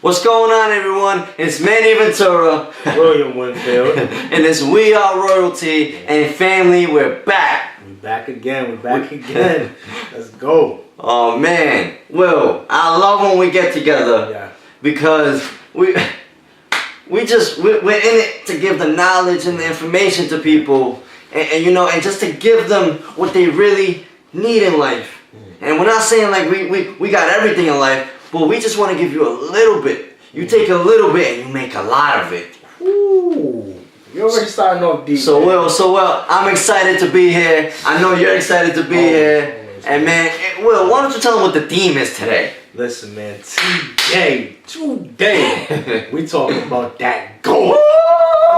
What's going on, everyone? It's Manny Ventura, William Winfield, and it's We Are Royalty and Family. We're back. We back again. Let's go. Oh man, Will, I love when we get together. Yeah. Because we're in it to give the knowledge and the information to people, and just to give them what they really need in life. And we're not saying like we got everything in life, but we just want to give you a little bit. You take a little bit and you make a lot of it. Ooh, you're already starting off deep. So well, I'm excited to be here. I know you're excited to be here. And man, Will, why don't you tell them what the theme is today? Listen, man, today, we talking about that GOAT. We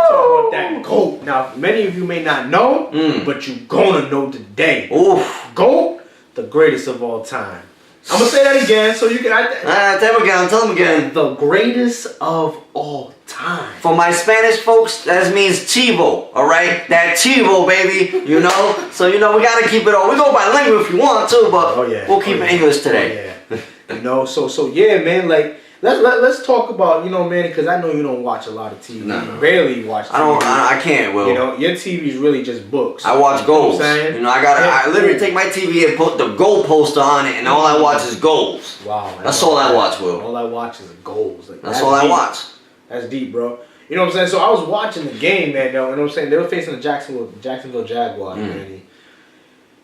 talking about that GOAT. Now, many of you may not know, but you gonna know today. Oof. GOAT, the greatest of all time. I'm gonna say that again so you can. Tell them again. The greatest of all time. For my Spanish folks, that means Chivo, alright? That Chivo, baby, you know? So, we gotta keep it all. We go bilingual if you want to, but we'll keep it English today. Yeah. So yeah, man, like, let's talk about, man, because I know you don't watch a lot of TV. No. You barely watch TV. I can't, Will. Your TV is really just books. I watch goals. I literally cool. take my TV and put the goal poster on it, and all I watch is goals. Wow. That's all I watch, Will. All I watch is goals. Like, that's all I watch. That's deep, bro. You know what I'm saying? So I was watching the game, man, though. You know what I'm saying? They were facing the Jacksonville Jaguars, man.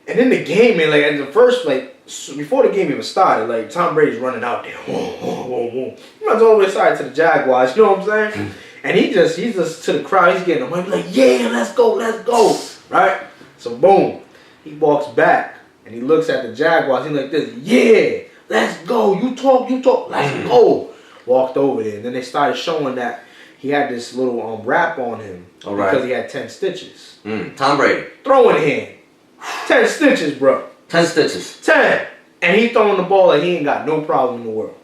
And in the game, man, like, at the first, like, before the game even started, like, Tom Brady's running out there. Whoa. He runs all the way aside to the Jaguars, you know what I'm saying? And he's just to the crowd, he's getting them. He's like, yeah, let's go. Right? So, boom. He walks back, and he looks at the Jaguars. He's like this, yeah, let's go. You talk, let's go. Walked over there, and then they started showing that he had this little wrap on him because he had 10 stitches. Tom Brady. Throwing hand. 10 stitches, bro. 10 stitches. 10. And he throwing the ball like he ain't got no problem in the world.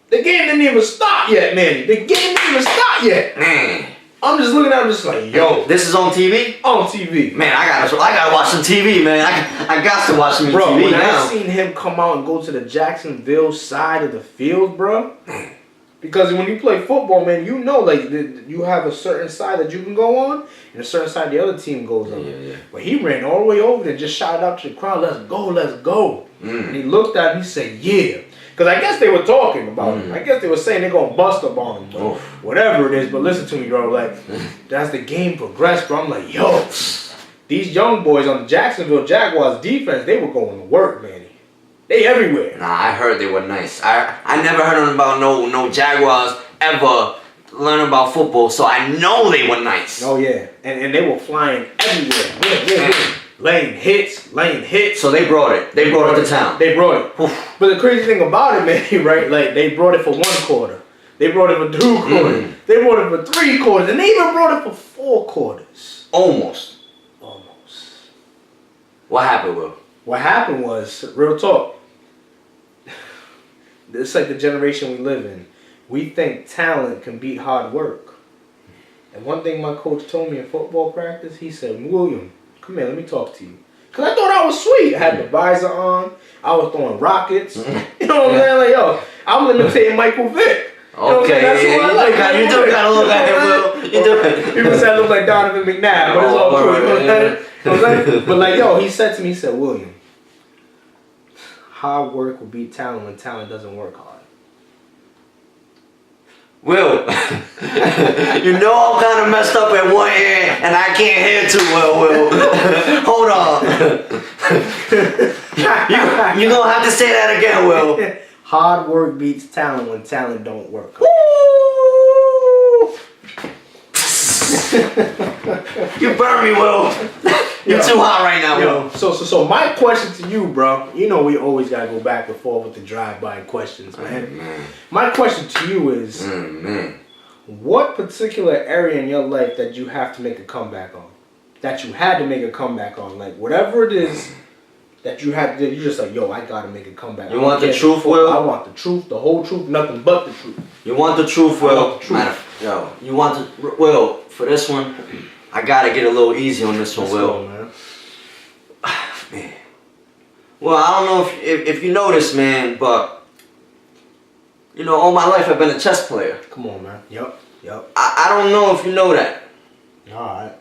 The game didn't even start yet, man. The game didn't even start yet. Man. I'm just looking at him just like, yo. This is on TV? On TV. Man, I gotta watch some TV, man. I got to watch some TV when now. I seen him come out and go to the Jacksonville side of the field, bro. Because when you play football, man, you know, like, you have a certain side that you can go on, and a certain side the other team goes on. Yeah. But he ran all the way over there and just shouted out to the crowd, let's go. And he looked at him, he said, yeah. Because I guess they were talking about him. I guess they were saying they're going to bust up on him. But whatever it is, but listen to me, bro. Like, as the game progressed, bro, I'm like, yo, these young boys on the Jacksonville Jaguars defense, they were going to work, man. They everywhere. Nah, I heard they were nice. I never heard about no Jaguars ever learn about football, so I know they were nice. Oh, yeah. And they were flying everywhere. Yeah. Laying hits. So they brought it. They brought it to town. They brought it. But the crazy thing about it, man, right? Like, they brought it for 1 quarter. They brought it for 2 quarters. They brought it for 3 quarters. And they even brought it for 4 quarters. Almost. What happened, Will? What happened was, real talk, it's like the generation we live in. We think talent can beat hard work. And one thing my coach told me in football practice, he said, William, come here, let me talk to you. Because I thought I was sweet. I had the visor on. I was throwing rockets. You know what I'm saying? Like, yo, I'm imitating Michael Vick. Okay, you do kind of look like him, Will. You do. People say I look like Donovan McNabb, but it's all cool. You know what I'm saying? But like, yo, he said to me, he said, William, hard work will beat talent when talent doesn't work hard. Will, you know I'm kind of messed up at one ear and I can't hear too well, Will. Hold on. You're going to have to say that again, Will. Hard work beats talent when talent don't work. Woo! You burn me, Will. You're too hot right now, Will. So my question to you, bro, you know we always got to go back and forth with the drive-by questions, man. My question to you is, what particular area in your life that you have to make a comeback on? That you had to make a comeback on? Like, whatever it is that you had to do, you're just like, yo, I got to make a comeback. You want the truth, Will? I want the truth, the whole truth, nothing but the truth. You want the truth, Will? You want the... Will, for this one, I got to get a little easy on this one, Will. Man. Man. Well, I don't know if you noticed, man, but You know, all my life I've been a chess player. Come on, man. Yep. I don't know if you know that. Alright.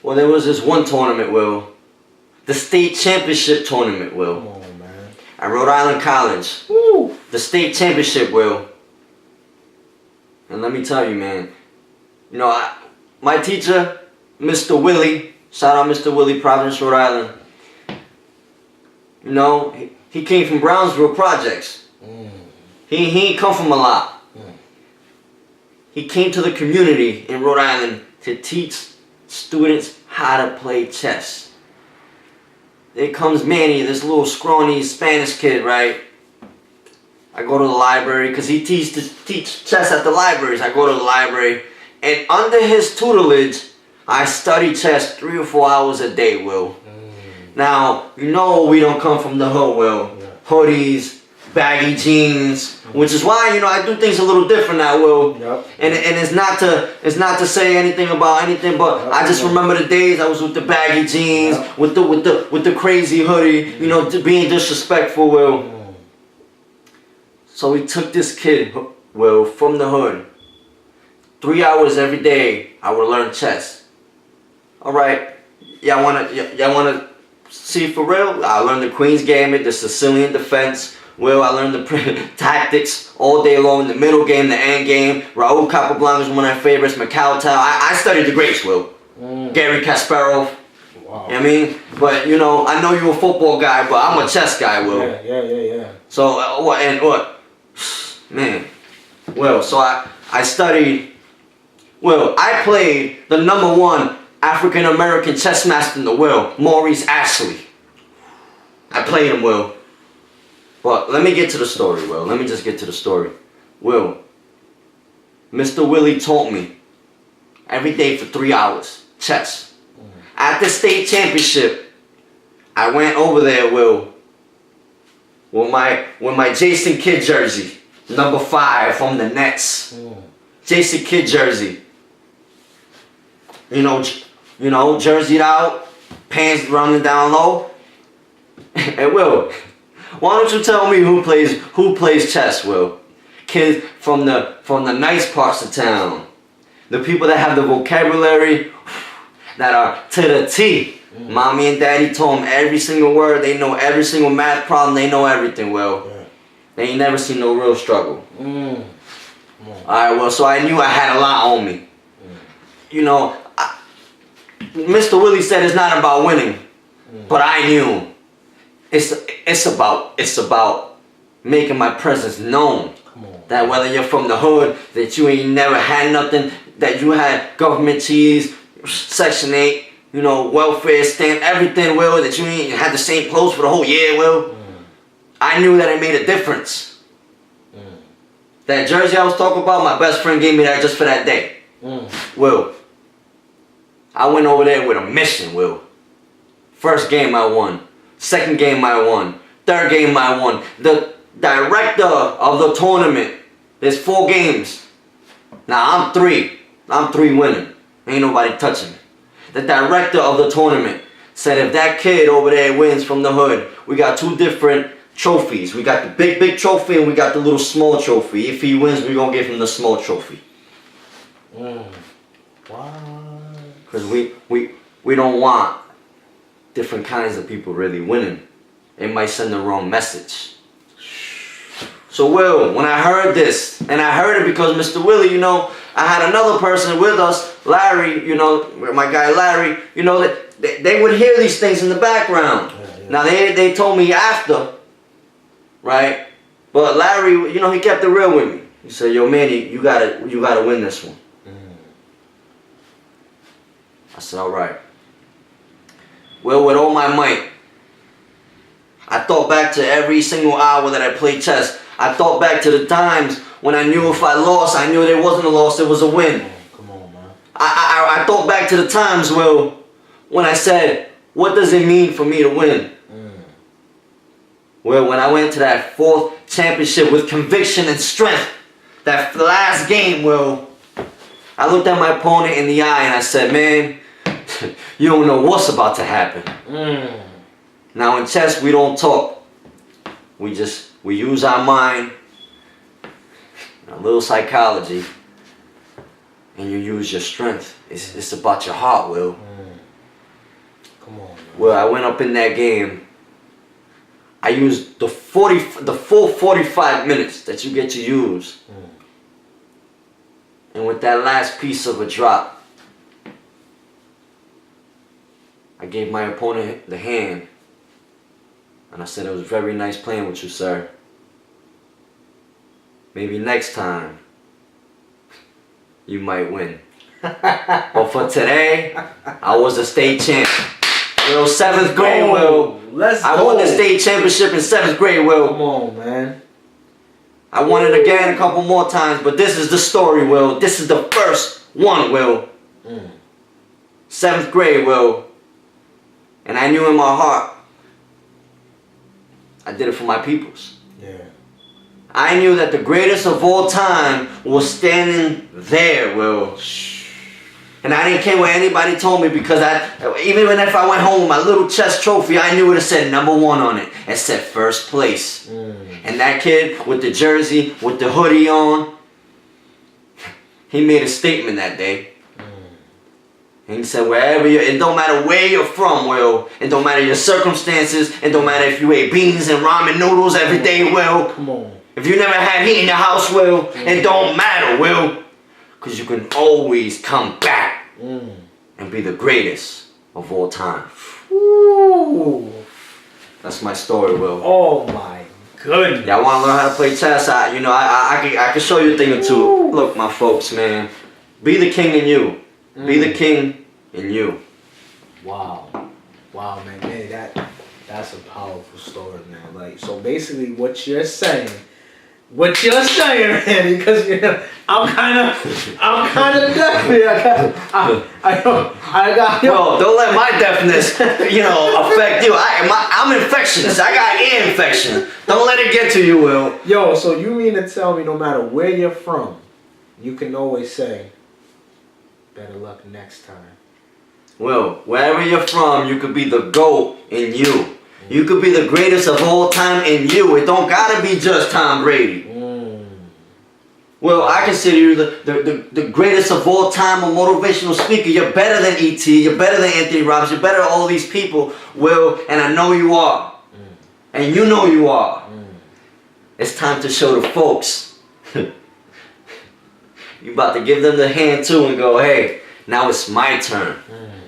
Well, there was this one tournament, Will. The state championship tournament, Will. Come on, man. At Rhode Island College. Woo! The state championship, Will. And let me tell you, man. You know, my teacher, Mr. Willie, shout out Mr. Willie, Providence, Rhode Island. You know, he came from Brownsville Projects. He ain't come from a lot. He came to the community in Rhode Island to teach students how to play chess. There comes Manny, this little scrawny Spanish kid, right? I go to the library because he teach chess at the libraries. I go to the library, and under his tutelage, I study chess 3 or 4 hours a day, Will. Now, you know we don't come from the hood, Will. Hoodies, baggy jeans, which is why, you know, I do things a little different now, Will. And it's not to say anything about anything, but I just remember the days I was with the baggy jeans, with the crazy hoodie, you know, being disrespectful, Will. So we took this kid, Will, from the hood. 3 hours every day, I would learn chess. All right, y'all wanna see for real? I learned the Queen's Gambit, the Sicilian defense. Will, I learned the tactics all day long. The middle game, the end game. Raul Capablanca is one of my favorites. Macau. I studied the greats, Will. Gary Kasparov. Wow. You know what I mean? But, you know, I know you're a football guy, but I'm a chess guy, Will. Yeah. So, what? Man. Well, so I studied. Well, I played the #1 African American chess master in the world, Maurice Ashley. I played him, Will. But let me get to the story, Will. Let me just get to the story. Will, Mr. Willie taught me every day for 3 hours, chess. At the state championship, I went over there, Will, with my Jason Kidd jersey, #5 from the Nets. Jason Kidd jersey. You know, jerseyed out, pants running down low. And Will, why don't you tell me who plays chess, Will? Kids from the nice parts of town. The people that have the vocabulary that are to the T. Mommy and daddy told them every single word. They know every single math problem. They know everything, Will. They ain't never seen no real struggle. Alright, well, so I knew I had a lot on me. You know, Mr. Willie said it's not about winning. But I knew. It's about making my presence known. That whether you're from the hood, that you ain't never had nothing, that you had government cheese, Section 8, you know, welfare stamp, everything, Will, that you ain't had the same clothes for the whole year, Will. I knew that it made a difference. That jersey I was talking about, my best friend gave me that just for that day. Will, I went over there with a mission, Will. First game I won. Second game I won. Third game I won. The director of the tournament, there's 4 games. Now I'm 3. I'm 3 winning. Ain't nobody touching me. The director of the tournament said if that kid over there wins from the hood, we got 2 different trophies. We got the big trophy and we got the little small trophy. If he wins, we're gonna give him the small trophy. Because we don't want different kinds of people really winning. It might send the wrong message. So Will, when I heard this, and I heard it because Mr. Willie, you know, I had another person with us, Larry, you know, my guy Larry, you know, that they would hear these things in the background. Now they told me after, right? But Larry, you know, he kept it real with me. He said, "Yo, Manny, you gotta win this one." I said, "All right." Well, with all my might, I thought back to every single hour that I played chess. I thought back to the times when I knew if I lost, I knew there wasn't a loss, it was a win. Come on, man. I thought back to the times, Will, when I said, what does it mean for me to win? Well, when I went to that 4th championship with conviction and strength, that last game, Will, I looked at my opponent in the eye and I said, man, you don't know what's about to happen. Now in chess, we don't talk. We use our mind and a little psychology, and you use your strength. It's about your heart, Will. Come on, man. Well, I went up in that game. I used the full 45 minutes that you get to use. And with that last piece of a drop, I gave my opponent the hand. And I said, it was very nice playing with you, sir. Maybe next time, you might win. But for today, I was a state champ. Will, 7th grade, Will. Let's go. I won the state championship in 7th grade, Will. Come on, man. I won it again a couple more times, but this is the story, Will. This is the first one, Will. 7th grade, Will. And I knew in my heart, I did it for my peoples. Yeah. I knew that the greatest of all time was standing there, Will. And I didn't care what anybody told me, because even if I went home with my little chess trophy, I knew it said #1 on it. It said first place. And that kid with the jersey, with the hoodie on, he made a statement that day. And he said, wherever you, it don't matter where you're from, Will. It don't matter your circumstances. It don't matter if you ate beans and ramen noodles every day, Will. Come on. If you never had heat in your house, Will, it don't matter, Will. Because you can always come back and be the greatest of all time. Ooh. That's my story, Will. Oh my goodness. Y'all want to learn how to play chess? I can show you a thing or two. Look, my folks, man. Be the king in you. Be the king in you. Wow. Wow, man. Man, that's a powerful story, man. Like, so basically what you're saying, man, because you know, I'm kind of definitely. I got. Yo, don't let my deafness, affect you. I'm infectious. I got ear infection. Don't let it get to you, Will. Yo, so you mean to tell me no matter where you're from, you can always say, better luck next time. Will, wherever you're from, you could be the GOAT in you. You could be the greatest of all time in you. It don't gotta be just Tom Brady. Well, I consider you the greatest of all time, a motivational speaker. You're better than E.T., you're better than Anthony Robbins, you're better than all these people, Will, and I know you are. And you know you are. It's time to show the folks. You about to give them the hand too and go, hey, now it's my turn.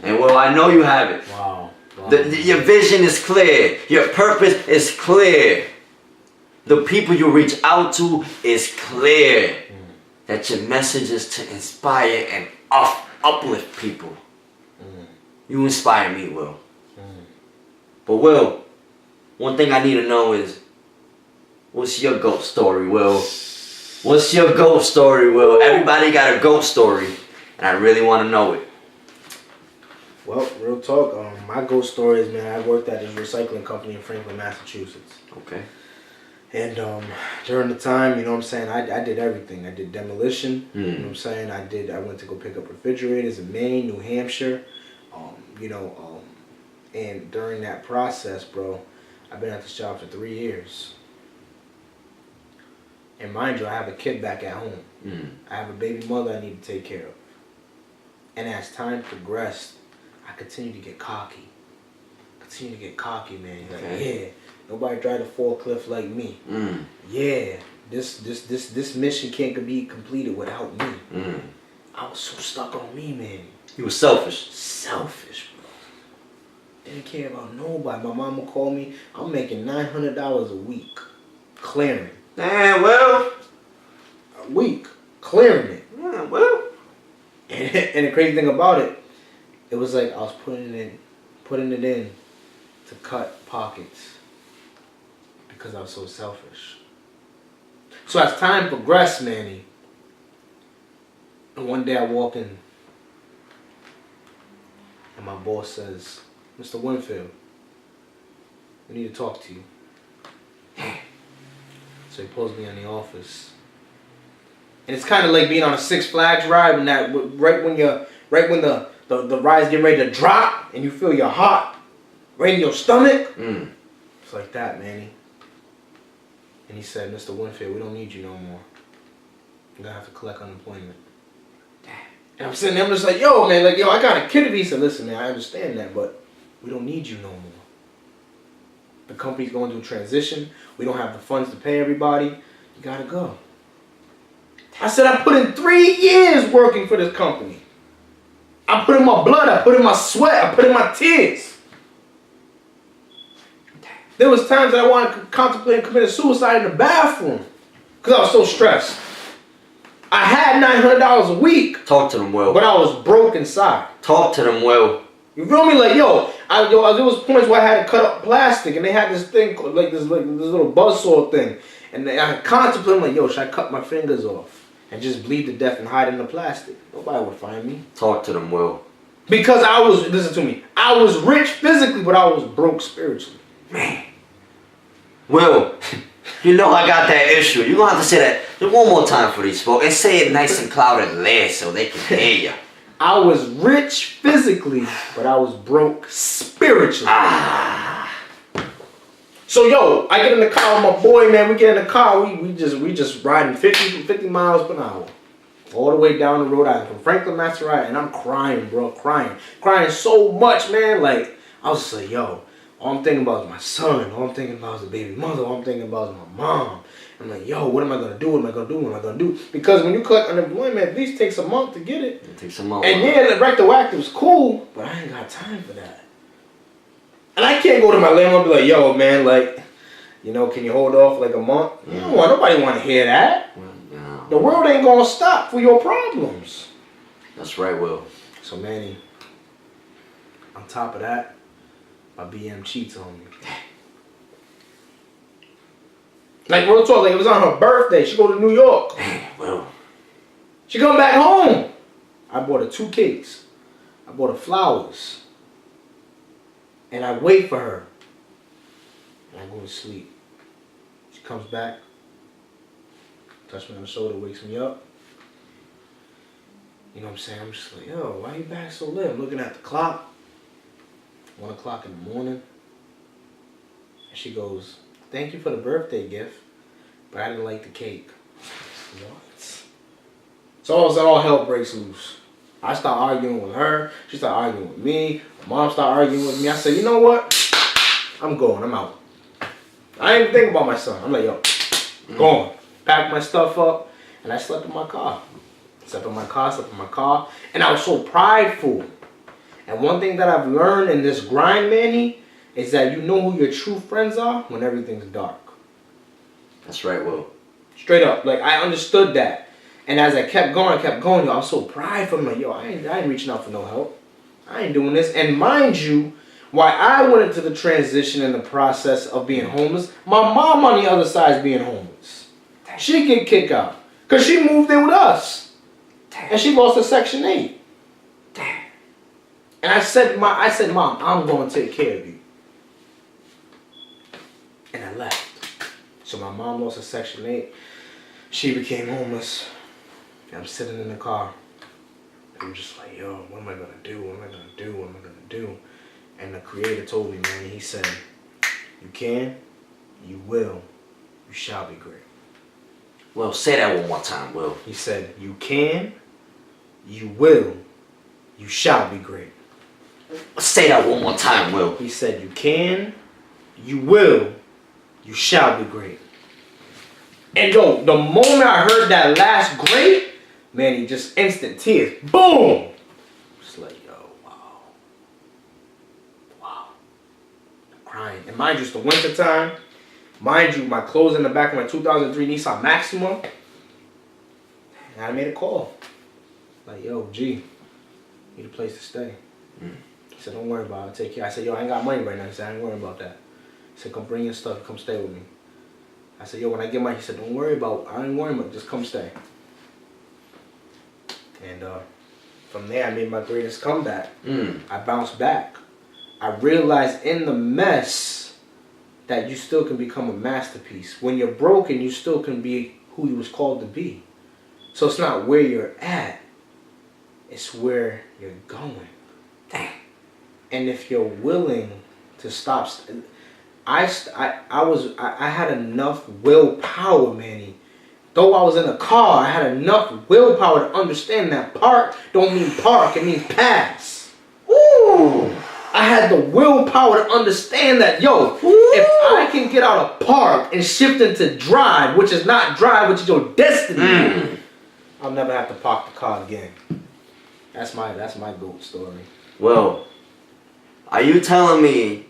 And Will, I know you have it. Wow. Your vision is clear. Your purpose is clear. The people you reach out to is clear. That your message is to inspire and uplift people. You inspire me, Will. But Will, one thing I need to know is, what's your GOAT story, Will? What's your GOAT story, Will? Everybody got a GOAT story, and I really want to know it. Well, real talk, my GOAT story is, man, I worked at this recycling company in Franklin, Massachusetts. Okay. And during the time, you know what I'm saying, I did everything. I did demolition, you know what I'm saying, I went to go pick up refrigerators in Maine, New Hampshire, and during that process, bro, I've been at this job for 3 years. And mind you, I have a kid back at home. I have a baby mother I need to take care of. And as time progressed, I continued to get cocky. Man. Like, yeah, nobody drive a forklift like me. Yeah, this mission can't be completed without me. I was so stuck on me, man. You were selfish. Selfish, bro. Didn't care about nobody. My mama called me. I'm making $900 a week clearing. Damn, Will. A week clearing it. Yeah, Will. And the crazy thing about it, it was like I was putting it in to cut pockets because I was so selfish. So as time progressed, Manny, and one day I walk in and my boss says, Mr. Winfield, we need to talk to you. So he pulls me in the office. And it's kind of like being on a Six Flags ride when right when the ride's getting ready to drop and you feel your heart right in your stomach. It's like that, Manny. And he said, Mr. Winfield, we don't need you no more. I'm gonna have to collect unemployment. Damn. And I'm sitting there, I'm just like, yo, man, like, yo, I got a kid. He said, listen, man, I understand that, but we don't need you no more. The company's going through a transition. We don't have the funds to pay everybody. You gotta go. I said, I put in 3 years working for this company. I put in my blood, I put in my sweat, I put in my tears. There was times that I wanted to contemplate committing suicide in the bathroom because I was so stressed. I had $900 a week. Talk to them, Will. But I was broke inside. Talk to them, Will. You feel me? Like, there was points where I had to cut up plastic, and they had this thing, like this little buzzsaw thing. And I contemplated, like, yo, should I cut my fingers off and just bleed to death and hide in the plastic? Nobody would find me. Talk to them, Will. Because listen to me, I was rich physically, but I was broke spiritually. Man. Will, you know I got that issue. You're going to have to say that one more time for these folks. And say it nice and cloud and clear so they can hear you. I was rich physically, but I was broke spiritually. So, yo, I get in the car with my boy, man. We get in the car. We just riding 50 miles per hour. All the way down the road. I'm from Franklin, Massachusetts, and I'm crying, bro. Crying so much, man. Like, I was just like, yo, all I'm thinking about is my son. All I'm thinking about is the baby mother. All I'm thinking about is my mom. I'm like, yo, what am I going to do? What am I going to do? What am I going to do? Because when you collect unemployment, at least takes a month to get it. It takes a month. And yeah, the retroactive is cool, but I ain't got time for that. And I can't go to my landlord and be like, yo, man, like, you know, can you hold off like a month? You don't want nobody want to hear that. Well, no. The world ain't going to stop for your problems. That's right, Will. So, Manny, on top of that, my BM cheats on me. Like, real talk, like, it was on her birthday. She go to New York. Damn, Will. She come back home. I bought her 2 cakes. I bought her flowers. And I wait for her. And I go to sleep. She comes back. Touch me on the shoulder, wakes me up. You know what I'm saying? I'm just like, yo, why you back so late? I'm looking at the clock. 1 o'clock in the morning. And she goes, thank you for the birthday gift, but I didn't like the cake. What? So all hell breaks loose. I start arguing with her. She start arguing with me. My mom start arguing with me. I said, you know what? I'm going. I'm out. I didn't think about my son. I'm like, yo, going. Packed my stuff up, and I slept in my car. Slept in my car, and I was so prideful. And one thing that I've learned in this grind, Manny, is that you know who your true friends are when everything's dark. That's right, Will. Straight up. Like, I understood that. And as I kept going, yo, I was so prideful. I'm like, yo, I ain't reaching out for no help. I ain't doing this. And mind you, while I went into the transition and the process of being homeless, my mom on the other side is being homeless. She get kicked out. Because she moved in with us. And she lost her Section 8. And I said, Mom, I'm going to take care of you. And I left. So my mom lost her Section 8. She became homeless. And I'm sitting in the car. I'm just like, yo, what am I going to do? What am I going to do? What am I going to do? And the Creator told me, man, he said, you can, you will, you shall be great. Well, say that one more time, Will. He said, you can, you will, you shall be great. Say that one more time, Will. He said, you can, you will, you shall be great. And yo, the moment I heard that last great, man, he just instant tears. Boom! Just like, yo, wow. Wow. I'm crying. And mind you, it's the winter time. Mind you, my clothes in the back of my 2003 Nissan Maxima. And I made a call. Like, yo, G, need a place to stay. He said, don't worry about it, I'll take care. I said, yo, I ain't got money right now. He said, I ain't worrying about that. He said, come bring your stuff, come stay with me. I said, yo, when I get money, he said, don't worry about it. I ain't worrying about it, just come stay. And from there, I made my greatest comeback. I bounced back. I realized in the mess that you still can become a masterpiece. When you're broken, you still can be who you was called to be. So it's not where you're at, it's where you're going. Dang. And if you're willing to stop, I had enough willpower, Manny, Though I was in a car, I had enough willpower to understand that park don't mean park, it means pass. Ooh. I had the willpower to understand that, yo, if I can get out of park and shift into drive, which is not drive, which is your destiny, I'll never have to park the car again. That's my GOAT story. Well, are you telling me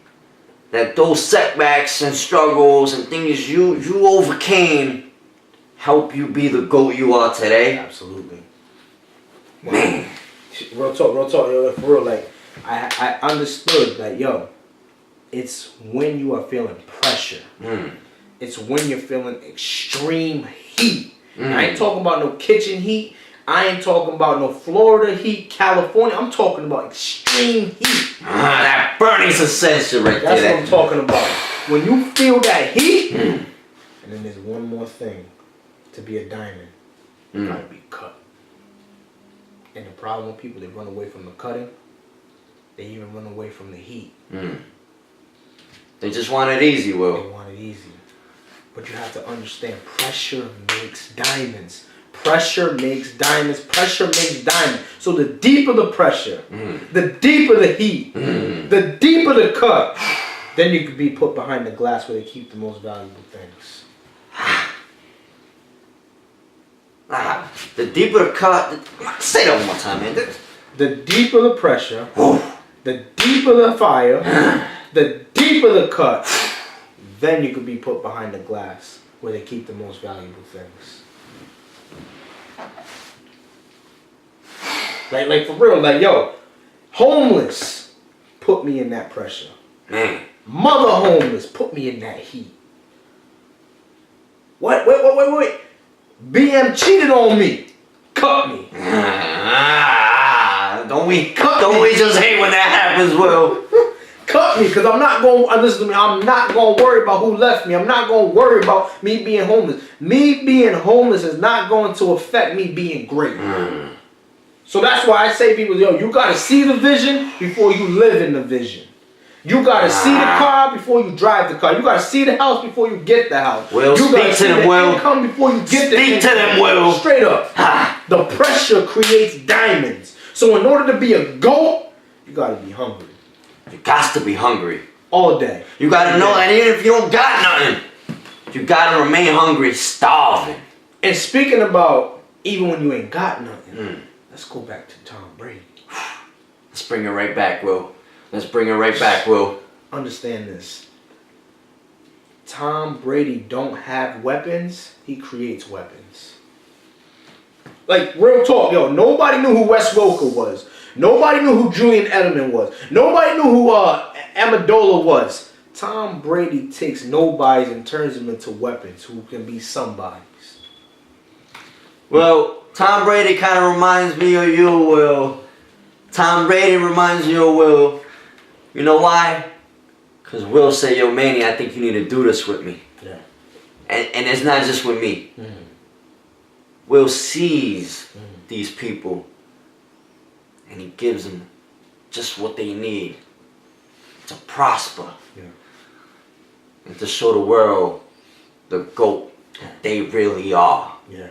that those setbacks and struggles and things you overcame help you be the GOAT you are today? Absolutely. Man. Real talk, yo, for real, like, I understood that, yo, it's when you are feeling pressure. It's when you're feeling extreme heat. I ain't talking about no kitchen heat. I ain't talking about no Florida heat, California. I'm talking about extreme heat. That burning sensation right there. That's what I'm talking about. When you feel that heat, and then there's one more thing. To be a diamond, you gotta be cut. And the problem with people, they run away from the cutting. They even run away from the heat. They just want it easy, Will. They want it easy. But you have to understand, pressure makes diamonds. Pressure makes diamonds. Pressure makes diamonds. So the deeper the pressure, the deeper the heat, the deeper the cut, then you could be put behind the glass where they keep the most valuable things. The deeper the cut, say that one more time, man. The deeper the pressure, the deeper the fire, the deeper the cut, then you could be put behind the glass where they keep the most valuable things. Like for real, like, yo, homeless put me in that pressure. Man. Mother homeless put me in that heat. What? Wait. BM cheated on me. Cut me. Don't we just hate when that happens, Will? Cut me, because I'm not going to, listen to me, I'm not going to worry about who left me. I'm not going to worry about me being homeless. Me being homeless is not going to affect me being great. So that's why I say people, yo, you got to see the vision before you live in the vision. You got to see the car before you drive the car. You got to see the house before you get the house. Will, you got to see the Will. income before you get the Speak to them, Will. Straight up. The pressure creates diamonds. So in order to be a GOAT, you got to be hungry. You got to be hungry. All day. You got to know that even if you don't got nothing, you got to remain hungry, starving. And speaking about even when you ain't got nothing, let's go back to Tom Brady. Let's bring it right back, Will. Let's bring it right back, Will. Understand this. Tom Brady don't have weapons. He creates weapons. Like, real talk, yo. Nobody knew who Wes Welker was. Nobody knew who Julian Edelman was. Nobody knew who Amendola was. Tom Brady takes nobodies and turns them into weapons who can be somebodies. Well, Tom Brady kind of reminds me of you, Will. Tom Brady reminds me of Will. You know why? Because Will say, yo, Manny, I think you need to do this with me. Yeah. And it's not just with me. Will sees these people and he gives them just what they need to prosper. Yeah. And to show the world the GOAT that they really are. Yeah.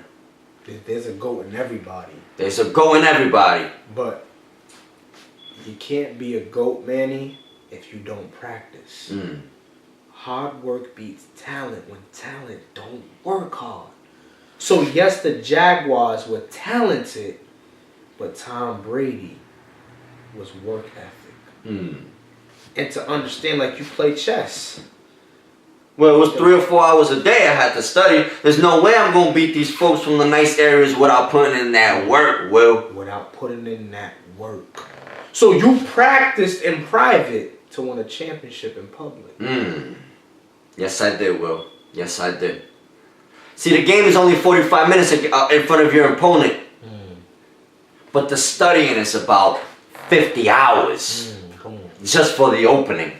There's a GOAT in everybody. There's a GOAT in everybody. But you can't be a GOAT, Manny, if you don't practice. Hard work beats talent when talent don't work hard. So yes, the Jaguars were talented, but Tom Brady was work ethic. And to understand, like, you play chess. Well, it was 3 or 4 hours a day I had to study. There's no way I'm going to beat these folks from the nice areas without putting in that work, Will. Without putting in that work. So you practiced in private to win a championship in public. Yes, I did, Will. Yes, I did. See, the game is only 45 minutes in front of your opponent. But the studying is about 50 hours. Just for the opening.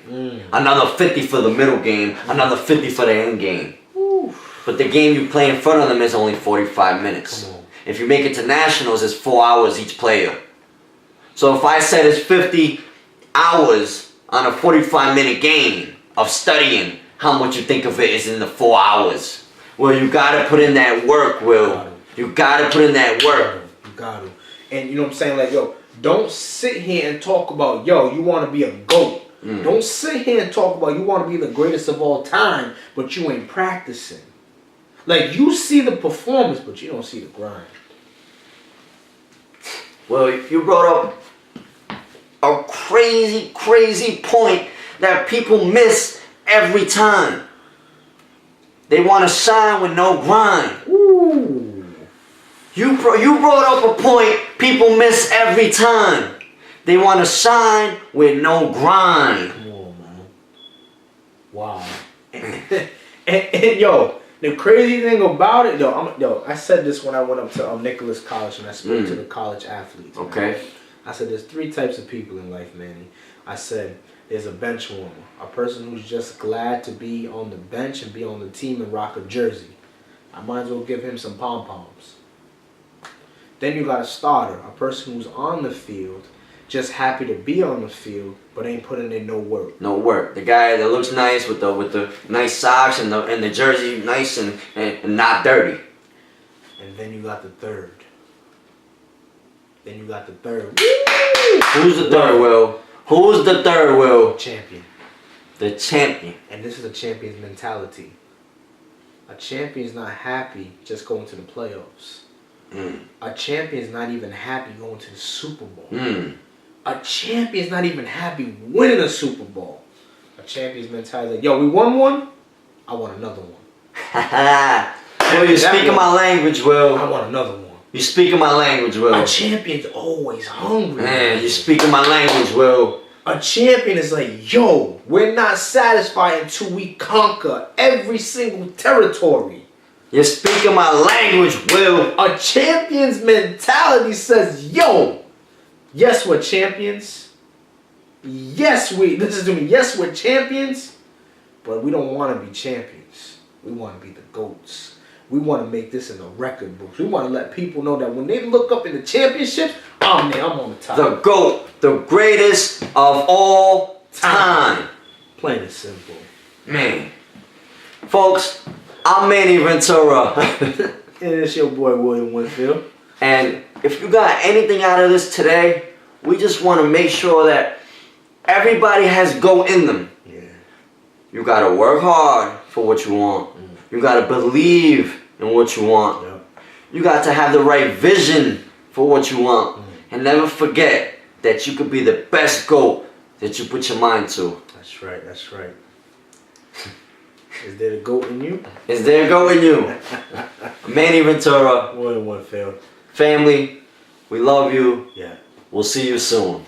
Another 50 for the middle game. Another 50 for the end game. But the game you play in front of them is only 45 minutes. If you make it to nationals, it's 4 hours each player. So if I said it's 50 hours on a 45-minute game of studying, how much you think of it is in the 4 hours? Well, you gotta put in that work, Will. You gotta put in that work. You got to. And you know what I'm saying? Like, yo, don't sit here and talk about, yo, you want to be a GOAT. Don't sit here and talk about you want to be the greatest of all time, but you ain't practicing. Like, you see the performance, but you don't see the grind. Well, you brought up a crazy, crazy point that people miss every time. They want to shine with no grind. Ooh. You brought up a point people miss every time. They want to shine with no grind. Come on, man. Wow. and yo, the crazy thing about it, I said this when I went up to Nicholas College and I spoke to the college athletes. Man. Okay. I said there's 3 types of people in life, Manny. I said there's a bench warmer, a person who's just glad to be on the bench and be on the team and rock a jersey. I might as well give him some pom-poms. Then you got a starter, a person who's on the field, just happy to be on the field, but ain't putting in no work. No work. The guy that looks nice with the nice socks and the jersey nice and not dirty. And then you got the third. Woo! Who's the third, Will? Who's the third, Will? Champion. The champion. And this is a champion's mentality. A champion's not happy just going to the playoffs. A champion's not even happy going to the Super Bowl. A champion's not even happy winning a Super Bowl. A champion's mentality like, yo, we won one, I want another one. Will, you're speaking my language, Will. I want another one. You speaking my language, Will. A champion's always hungry. Man, you speaking my language, Will. A champion is like, yo, we're not satisfied until we conquer every single territory. You're speaking my language, Will. A champion's mentality says, yo, yes, we're champions. Yes, listen to me, yes, we're champions, but we don't want to be champions. We want to be the GOATs. We want to make this in the record books. We want to let people know that when they look up in the championships, oh man, I'm on the top. The GOAT, the greatest of all time. Plain and simple. Man. Folks, I'm Manny Ventura. And it's your boy, William Winfield. And if you got anything out of this today, we just want to make sure that everybody has GOAT in them. Yeah. You got to work hard for what you want. You got to believe in what you want. Yep. You got to have the right vision for what you want. And never forget that you could be the best GOAT that you put your mind to. That's right, that's right. Is there a GOAT in you? Is there a GOAT in you? Manny Ventura. William Winfield. Family, we love you. Yeah. We'll see you soon.